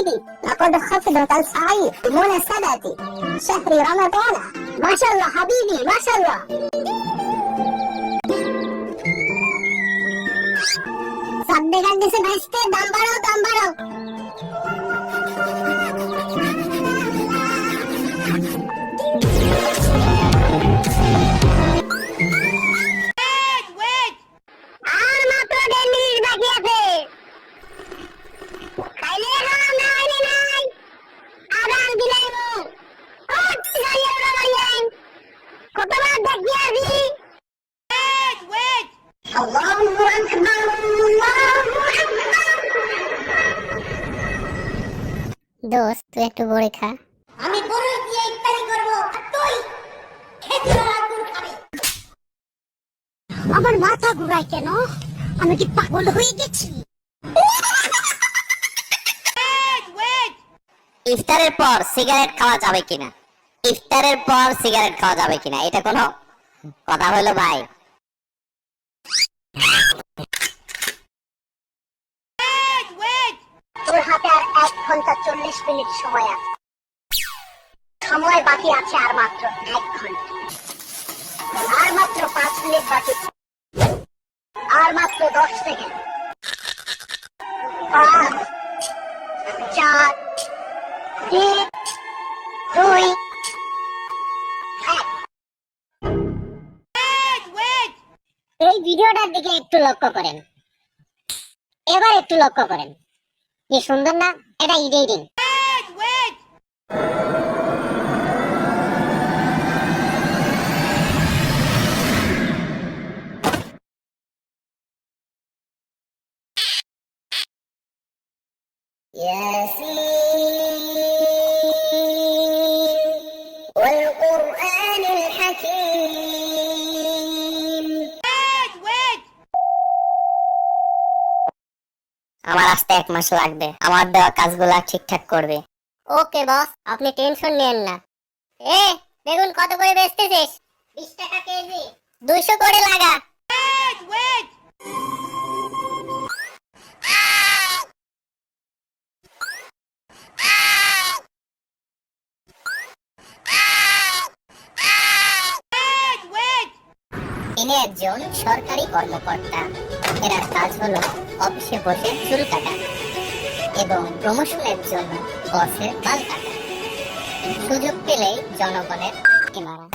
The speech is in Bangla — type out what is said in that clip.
حبيبي لقد خفضت الصعيد بمناسبة شهر رمضان. ما شاء الله حبيبي ما شاء الله. সব বেকার দেশে ভাসতে দাম বাড়াও দাম বাড়াও। আর মাত্র 1.5 মিনিট বাকি আছে। খাইলে হারাম না হইলে নাই। আদান দিলাইমু। গাড়িয়া গাড়িয়া কতবার দেখি আজি। আল্লাহু আকবার আল্লাহু আকবার। দোস্ত তুই একটু বড়ি খা। আমি বড়ি দিয়ে ইফতারি করব আর তুই খেজুর আর গুড় খাবি। আমার মাথা ঘুরায় কেন? আমি কি পাগল হয়ে গেছি? ইফতারের পর সিগারেট খাওয়া যাবে কিনা? ইফতারের পর সিগারেট খাওয়া যাবে কিনা এটা কোনো কথা হলো ভাই? তোর হাতে আর 1 ঘন্টা 40 মিনিট সময় আছে। সময় বাকি আছে আর মাত্র 1 ঘন্টা। আর মাত্র 5 মিনিট বাকি। আর মাত্র 10 সেকেন্ড। 5 4 3 2 1। এই ভিডিওটার দিকে একটু লক্ষ্য করেন। এবার একটু লক্ষ্য করেন। কি সুন্দর না? এটা এডিটিং। والقرآن الحكيم। আমার আসতে 1 মাস লাগবে। আমার দেওয়া কাজগুলা ঠিকঠাক করবে। ওকে বস, আপনি টেনশন নেন না। বেগুন কত করে বেচতেছিস? 20 টাকা কেজি। 200 করে লাগা। ইনি একজন সরকারি কর্মকর্তা। এর কাজ হলো অফিসে বসে চুল কাটা এবং প্রমোশনের জন্য বসের বাল কাটা। সুযোগ পেলেই জনগণের মারা।